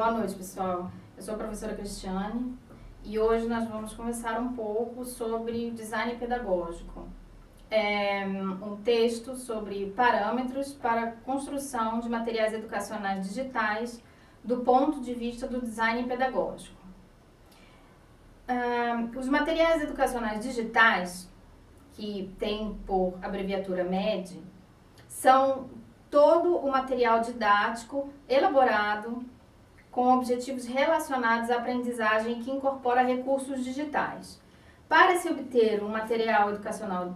Boa noite, pessoal. Eu sou a professora Cristiane e hoje nós vamos conversar um pouco sobre design pedagógico. Um texto sobre parâmetros para construção de materiais educacionais digitais do ponto de vista do design pedagógico. Os materiais educacionais digitais, que tem por abreviatura MED, são todo o material didático elaborado com objetivos relacionados à aprendizagem que incorpora recursos digitais. Para se obter um material educacional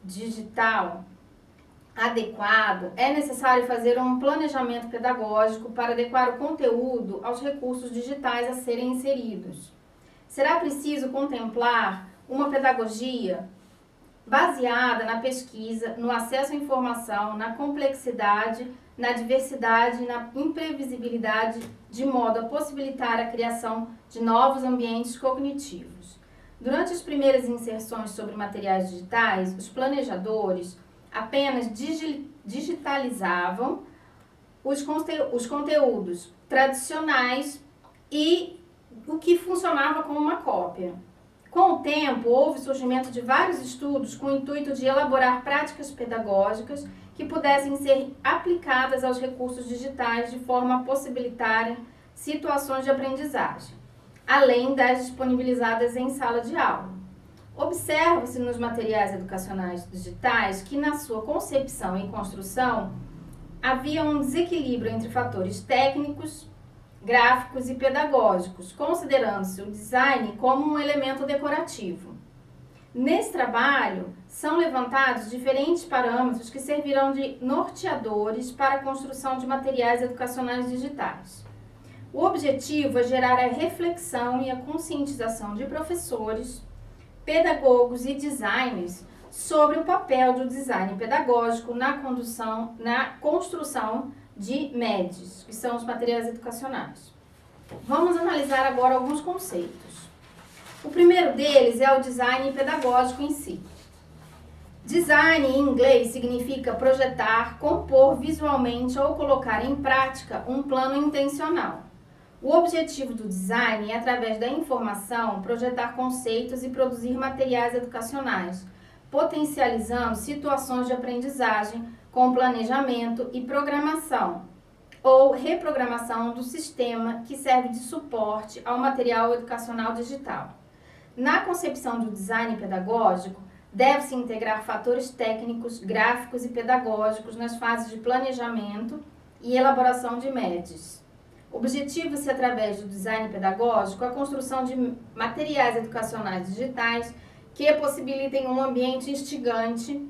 digital adequado, é necessário fazer um planejamento pedagógico para adequar o conteúdo aos recursos digitais a serem inseridos. Será preciso contemplar uma pedagogia baseada na pesquisa, no acesso à informação, na complexidade, na diversidade e na imprevisibilidade, de modo a possibilitar a criação de novos ambientes cognitivos. Durante as primeiras inserções sobre materiais digitais, os planejadores apenas digitalizavam os conteúdos tradicionais e o que funcionava como uma cópia. Com o tempo, houve o surgimento de vários estudos com o intuito de elaborar práticas pedagógicas que pudessem ser aplicadas aos recursos digitais de forma a possibilitarem situações de aprendizagem, além das disponibilizadas em sala de aula. Observa-se nos materiais educacionais digitais que, na sua concepção e construção, havia um desequilíbrio entre fatores técnicos, gráficos e pedagógicos, considerando-se o design como um elemento decorativo. Nesse trabalho, são levantados diferentes parâmetros que servirão de norteadores para a construção de materiais educacionais digitais. O objetivo é gerar a reflexão e a conscientização de professores, pedagogos e designers sobre o papel do design pedagógico na construção de MEDs, que são os materiais educacionais. Vamos analisar agora alguns conceitos. O primeiro deles é o design pedagógico em si. Design em inglês significa projetar, compor visualmente ou colocar em prática um plano intencional. O objetivo do design é, através da informação, projetar conceitos e produzir materiais educacionais, potencializando situações de aprendizagem com planejamento e programação, ou reprogramação do sistema que serve de suporte ao material educacional digital. Na concepção do design pedagógico, deve-se integrar fatores técnicos, gráficos e pedagógicos nas fases de planejamento e elaboração de MEDs. Objetiva-se, através do design pedagógico, a construção de materiais educacionais digitais que possibilitem um ambiente instigante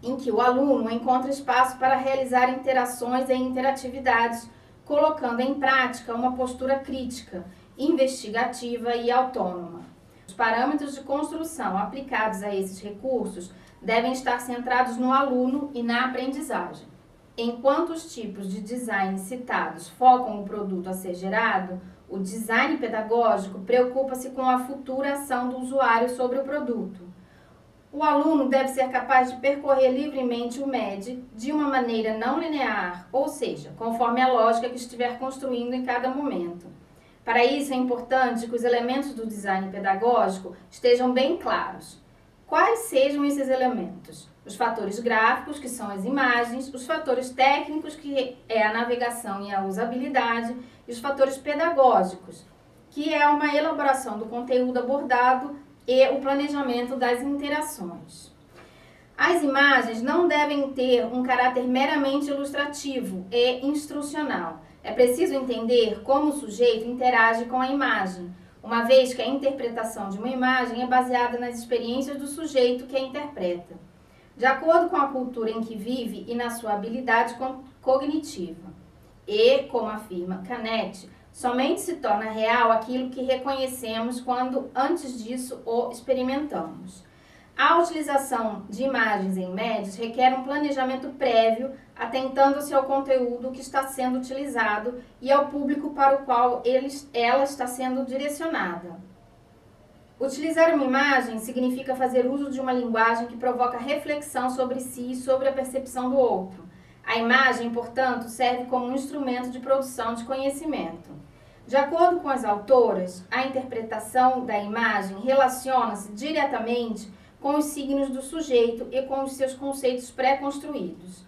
em que o aluno encontra espaço para realizar interações e interatividades, colocando em prática uma postura crítica, investigativa e autônoma. Os parâmetros de construção aplicados a esses recursos devem estar centrados no aluno e na aprendizagem. Enquanto os tipos de design citados focam o produto a ser gerado, o design pedagógico preocupa-se com a futura ação do usuário sobre o produto. O aluno deve ser capaz de percorrer livremente o MED de uma maneira não linear, ou seja, conforme a lógica que estiver construindo em cada momento. Para isso, é importante que os elementos do design pedagógico estejam bem claros. Quais sejam esses elementos? Os fatores gráficos, que são as imagens, os fatores técnicos, que é a navegação e a usabilidade, e os fatores pedagógicos, que é uma elaboração do conteúdo abordado e o planejamento das interações. As imagens não devem ter um caráter meramente ilustrativo e instrucional. É preciso entender como o sujeito interage com a imagem, uma vez que a interpretação de uma imagem é baseada nas experiências do sujeito que a interpreta, de acordo com a cultura em que vive e na sua habilidade cognitiva. E, como afirma Canetti, somente se torna real aquilo que reconhecemos quando, antes disso, o experimentamos. A utilização de imagens em MEDs requer um planejamento prévio, atentando-se ao conteúdo que está sendo utilizado e ao público para o qual ela está sendo direcionada. Utilizar uma imagem significa fazer uso de uma linguagem que provoca reflexão sobre si e sobre a percepção do outro. A imagem, portanto, serve como um instrumento de produção de conhecimento. De acordo com as autoras, a interpretação da imagem relaciona-se diretamente com os signos do sujeito e com os seus conceitos pré-construídos.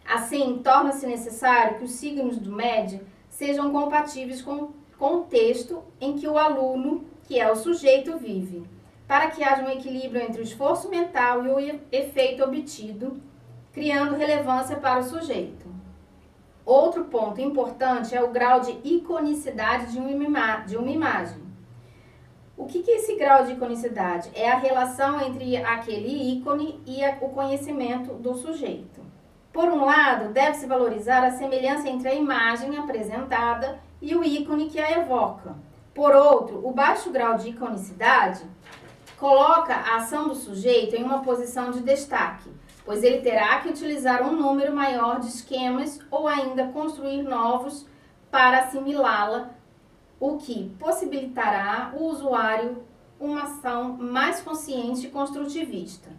Assim, torna-se necessário que os signos do MED sejam compatíveis com o contexto em que o aluno, que é o sujeito, vive, para que haja um equilíbrio entre o esforço mental e o efeito obtido, criando relevância para o sujeito. Outro ponto importante é o grau de iconicidade de uma imagem. O que é esse grau de iconicidade? É a relação entre aquele ícone e o conhecimento do sujeito. Por um lado, deve-se valorizar a semelhança entre a imagem apresentada e o ícone que a evoca. Por outro, o baixo grau de iconicidade coloca a ação do sujeito em uma posição de destaque, pois ele terá que utilizar um número maior de esquemas ou ainda construir novos para assimilá-la, o que possibilitará ao usuário uma ação mais consciente e construtivista.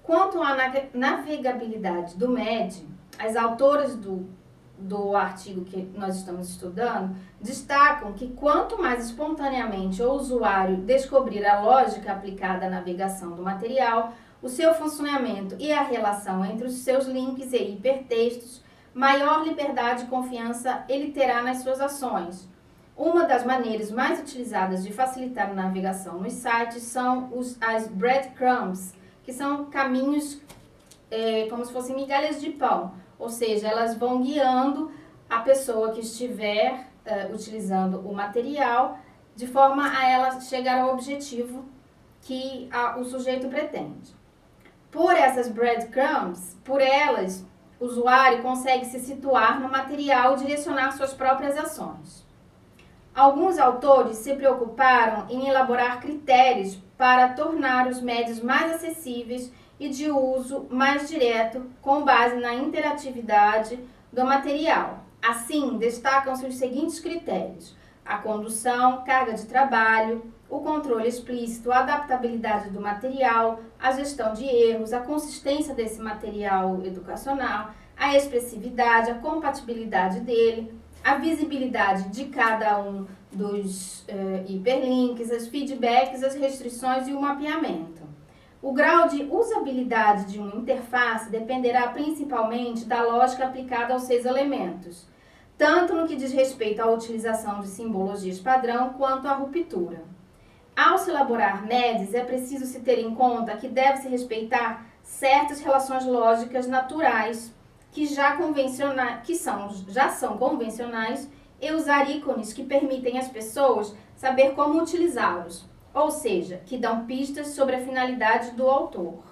Quanto à navegabilidade do MED, as autoras do artigo que nós estamos estudando destacam que quanto mais espontaneamente o usuário descobrir a lógica aplicada à navegação do material, o seu funcionamento e a relação entre os seus links e hipertextos, maior liberdade e confiança ele terá nas suas ações. Uma das maneiras mais utilizadas de facilitar a navegação nos sites são as breadcrumbs, que são caminhos como se fossem migalhas de pão, ou seja, elas vão guiando a pessoa que estiver utilizando o material de forma a ela chegar ao objetivo que o sujeito pretende. Por essas breadcrumbs, por elas, o usuário consegue se situar no material e direcionar suas próprias ações. Alguns autores se preocuparam em elaborar critérios para tornar os médios mais acessíveis e de uso mais direto com base na interatividade do material. Assim, destacam-se os seguintes critérios: a condução, carga de trabalho, o controle explícito, a adaptabilidade do material, a gestão de erros, a consistência desse material educacional, a expressividade, a compatibilidade dele, a visibilidade de cada um dos hiperlinks, os feedbacks, as restrições e o mapeamento. O grau de usabilidade de uma interface dependerá principalmente da lógica aplicada aos 6 elementos, tanto no que diz respeito à utilização de simbologias padrão quanto à ruptura. Ao se elaborar MEDs, é preciso se ter em conta que deve-se respeitar certas relações lógicas naturais que já são convencionais e usar ícones que permitem às pessoas saber como utilizá-los, ou seja, que dão pistas sobre a finalidade do autor.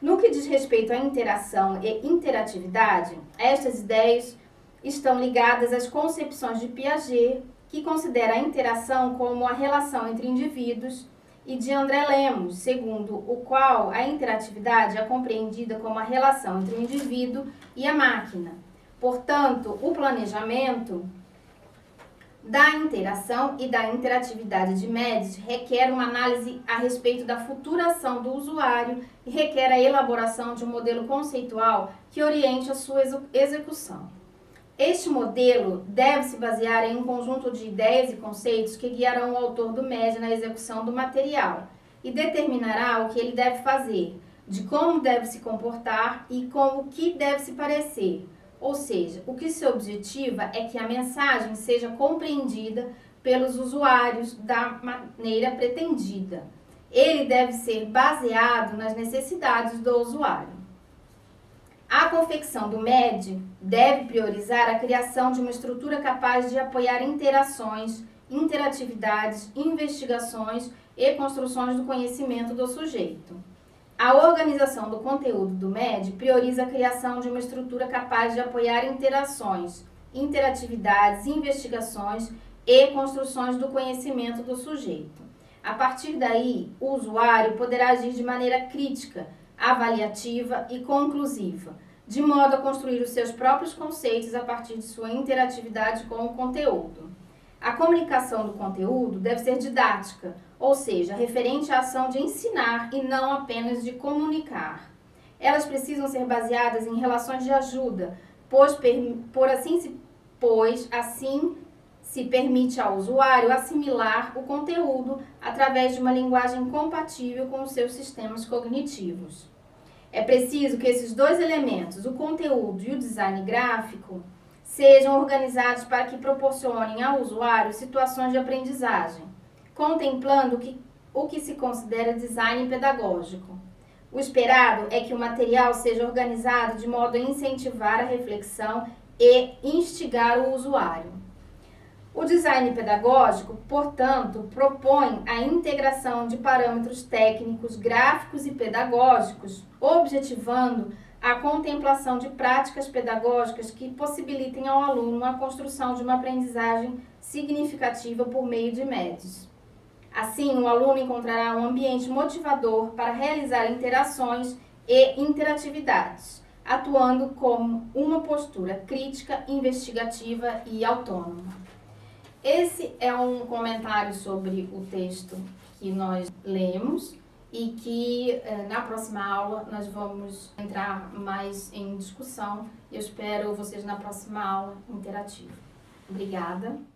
No que diz respeito à interação e interatividade, estas ideias estão ligadas às concepções de Piaget, que considera a interação como a relação entre indivíduos, e de André Lemos, segundo o qual a interatividade é compreendida como a relação entre o indivíduo e a máquina. Portanto, o planejamento da interação e da interatividade de MEDs requer uma análise a respeito da futura ação do usuário e requer a elaboração de um modelo conceitual que oriente a sua execução. Este modelo deve se basear em um conjunto de ideias e conceitos que guiarão o autor do MED na execução do material e determinará o que ele deve fazer, de como deve se comportar e com o que deve se parecer. Ou seja, o que se objetiva é que a mensagem seja compreendida pelos usuários da maneira pretendida. Ele deve ser baseado nas necessidades do usuário. A confecção do MED deve priorizar a criação de uma estrutura capaz de apoiar interações, interatividades, investigações e construções do conhecimento do sujeito. A organização do conteúdo do MED prioriza a criação de uma estrutura capaz de apoiar interações, interatividades, investigações e construções do conhecimento do sujeito. A partir daí, o usuário poderá agir de maneira crítica, avaliativa e conclusiva, de modo a construir os seus próprios conceitos a partir de sua interatividade com o conteúdo. A comunicação do conteúdo deve ser didática, ou seja, referente à ação de ensinar e não apenas de comunicar. Elas precisam ser baseadas em relações de ajuda, pois assim se permite ao usuário assimilar o conteúdo através de uma linguagem compatível com os seus sistemas cognitivos. É preciso que esses dois elementos, o conteúdo e o design gráfico, sejam organizados para que proporcionem ao usuário situações de aprendizagem, contemplando o que se considera design pedagógico. O esperado é que o material seja organizado de modo a incentivar a reflexão e instigar o usuário. O design pedagógico, portanto, propõe a integração de parâmetros técnicos, gráficos e pedagógicos, objetivando a contemplação de práticas pedagógicas que possibilitem ao aluno a construção de uma aprendizagem significativa por meio de métodos. Assim, o aluno encontrará um ambiente motivador para realizar interações e interatividades, atuando como uma postura crítica, investigativa e autônoma. Esse é um comentário sobre o texto que nós lemos e que na próxima aula nós vamos entrar mais em discussão. Eu espero vocês na próxima aula interativa. Obrigada.